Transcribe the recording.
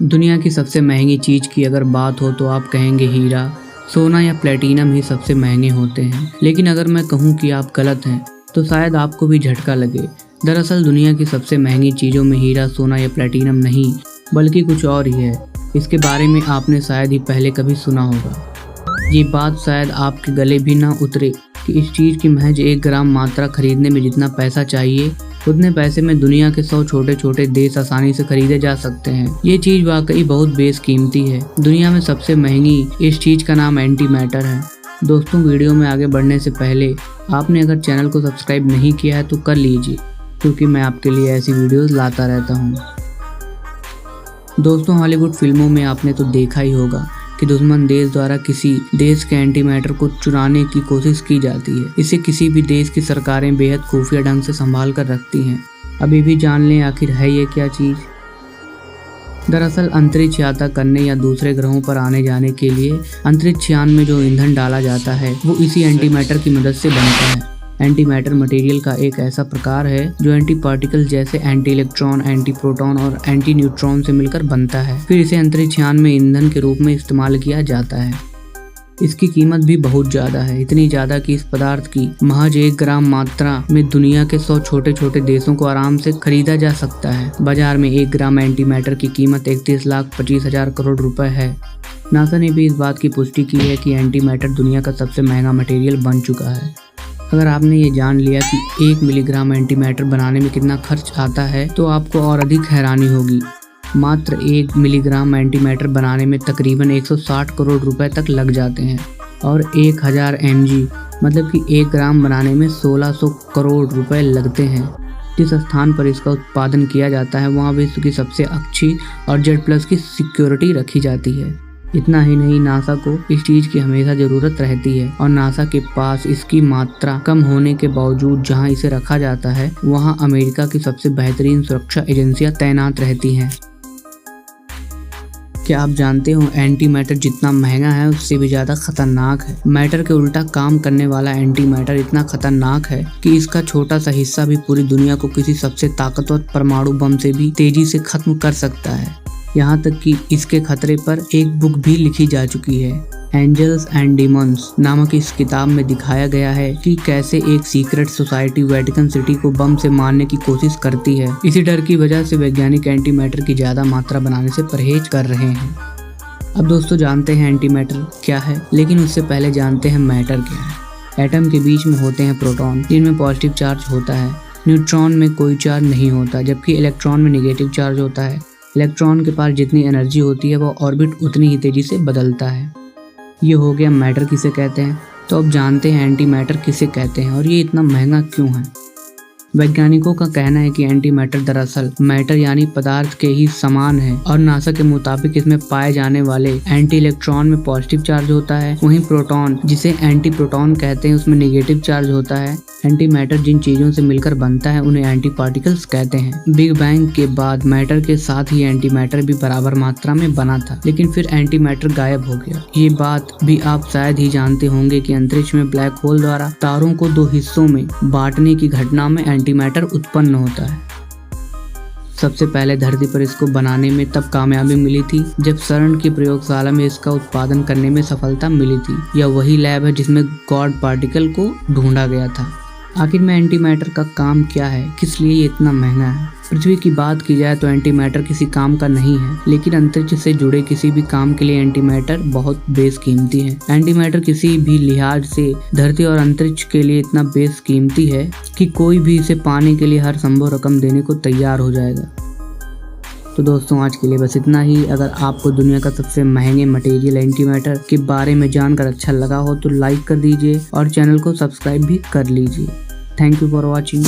दुनिया की सबसे महंगी चीज़ की अगर बात हो तो आप कहेंगे हीरा, सोना या प्लेटिनम ही सबसे महंगे होते हैं। लेकिन अगर मैं कहूँ कि आप गलत हैं तो शायद आपको भी झटका लगे। दरअसल दुनिया की सबसे महंगी चीज़ों में हीरा, सोना या प्लेटिनम नहीं बल्कि कुछ और ही है। इसके बारे में आपने शायद ही पहले कभी सुना होगा। ये बात शायद आपके गले भी ना उतरे कि इस चीज़ की महज 1 ग्राम मात्रा खरीदने में जितना पैसा चाहिए उतने पैसे में दुनिया के 100 छोटे छोटे देश आसानी से खरीदे जा सकते हैं। ये चीज़ वाकई बहुत बेशकीमती है। दुनिया में सबसे महंगी इस चीज़ का नाम एंटी मैटर है। दोस्तों, वीडियो में आगे बढ़ने से पहले आपने अगर चैनल को सब्सक्राइब नहीं किया है तो कर लीजिए, क्योंकि मैं आपके लिए ऐसी वीडियोस लाता रहता हूँ। दोस्तों, हॉलीवुड फिल्मों में आपने तो देखा ही होगा कि दुश्मन देश द्वारा किसी देश के एंटी मैटर को चुराने की कोशिश की जाती है। इसे किसी भी देश की सरकारें बेहद खुफिया ढंग से संभाल कर रखती हैं। अभी भी जान लें आखिर है ये क्या चीज़। दरअसल अंतरिक्ष यात्रा करने या दूसरे ग्रहों पर आने जाने के लिए अंतरिक्ष यान में जो ईंधन डाला जाता है वो इसी एंटी मैटर की मदद से बनता है। एंटी मैटर मटेरियल का एक ऐसा प्रकार है जो एंटी पार्टिकल जैसे एंटी इलेक्ट्रॉन, एंटी प्रोटॉन और एंटी न्यूट्रॉन से मिलकर बनता है। फिर इसे अंतरिक्ष यान में ईंधन के रूप में इस्तेमाल किया जाता है। इसकी कीमत भी बहुत ज़्यादा है, इतनी ज़्यादा कि इस पदार्थ की महज 1 ग्राम मात्रा में दुनिया के 100 छोटे छोटे देशों को आराम से खरीदा जा सकता है। बाजार में 1 ग्राम एंटी मैटर की कीमत 31,25,000 करोड़ रुपए है। नासा ने भी इस बात की पुष्टि की है कि एंटी मैटर दुनिया का सबसे महंगा मटेरियल बन चुका है। अगर आपने ये जान लिया कि 1 मिलीग्राम एंटी मैटर बनाने में कितना खर्च आता है तो आपको और अधिक हैरानी होगी। मात्र 1 मिलीग्राम एंटी मैटर बनाने में तकरीबन 160 करोड़ रुपए तक लग जाते हैं और 1000 mg मतलब कि 1 ग्राम बनाने में 1600 करोड़ रुपए लगते हैं। जिस स्थान पर इसका उत्पादन किया जाता है वहाँ विश्व की सबसे अच्छी और Z+ की सिक्योरिटी रखी जाती है। इतना ही नहीं, नासा को इस चीज़ की हमेशा ज़रूरत रहती है और नासा के पास इसकी मात्रा कम होने के बावजूद जहां इसे रखा जाता है वहां अमेरिका की सबसे बेहतरीन सुरक्षा एजेंसियां तैनात रहती हैं। क्या आप जानते हो एंटी मैटर जितना महंगा है उससे भी ज़्यादा खतरनाक है। मैटर के उल्टा काम करने वाला एंटी मैटर इतना खतरनाक है कि इसका छोटा सा हिस्सा भी पूरी दुनिया को किसी सबसे ताकतवर परमाणु बम से भी तेजी से खत्म कर सकता है। यहाँ तक कि इसके खतरे पर एक बुक भी लिखी जा चुकी है। एंजल्स एंड डीमंस नामक इस किताब में दिखाया गया है कि कैसे एक सीक्रेट सोसाइटी वेटिकन सिटी को बम से मारने की कोशिश करती है। इसी डर की वजह से वैज्ञानिक एंटी मैटर की ज़्यादा मात्रा बनाने से परहेज कर रहे हैं। अब दोस्तों, जानते हैं एंटी मैटर क्या है, लेकिन उससे पहले जानते हैं मैटर क्या है। एटम के बीच में होते हैं प्रोटॉन, जिनमें पॉजिटिव चार्ज होता है। न्यूट्रॉन में कोई चार्ज नहीं होता, जबकि इलेक्ट्रॉन में निगेटिव चार्ज होता है। इलेक्ट्रॉन के पास जितनी एनर्जी होती है वो ऑर्बिट उतनी ही तेजी से बदलता है। ये हो गया मैटर किसे कहते हैं। तो अब जानते हैं एंटी मैटर किसे कहते हैं और ये इतना महंगा क्यों है। वैज्ञानिकों का कहना है कि एंटी मैटर दरअसल मैटर यानी पदार्थ के ही समान है और नासा के मुताबिक इसमें पाए जाने वाले एंटी इलेक्ट्रॉन में पॉजिटिव चार्ज होता है, वहीं प्रोटॉन जिसे एंटी प्रोटॉन कहते हैं उसमें नेगेटिव चार्ज होता है। एंटी मैटर जिन चीज़ों से मिलकर बनता है उन्हें एंटी पार्टिकल्स कहते हैं। बिग बैंग के बाद मैटर के साथ ही एंटी मैटर भी बराबर मात्रा में बना था, लेकिन फिर एंटी मैटर गायब हो गया। ये बात भी आप शायद ही जानते होंगे कि अंतरिक्ष में ब्लैक होल द्वारा तारों को 2 हिस्सों में बांटने की घटना में एंटी मैटर उत्पन्न होता है। सबसे पहले धरती पर इसको बनाने में तब कामयाबी मिली थी जब CERN की प्रयोगशाला में इसका उत्पादन करने में सफलता मिली थी। यह वही लैब है जिसमें गॉड पार्टिकल को ढूंढा गया था। आखिर में एंटी मैटर का काम क्या है, किस लिए ये इतना महंगा है। पृथ्वी की बात की जाए तो एंटी मैटर किसी काम का नहीं है, लेकिन अंतरिक्ष से जुड़े किसी भी काम के लिए एंटी मैटर बहुत बेशकीमती है। एंटी मैटर किसी भी लिहाज से धरती और अंतरिक्ष के लिए इतना बेशकीमती है कि कोई भी इसे पाने के लिए हर संभव रकम देने को तैयार हो जाएगा। तो दोस्तों, आज के लिए बस इतना ही। अगर आपको दुनिया का सबसे महंगे मटेरियल एंटी मैटर के बारे में जानकर अच्छा लगा हो तो लाइक कर दीजिए और चैनल को सब्सक्राइब भी कर लीजिए। Thank you for watching.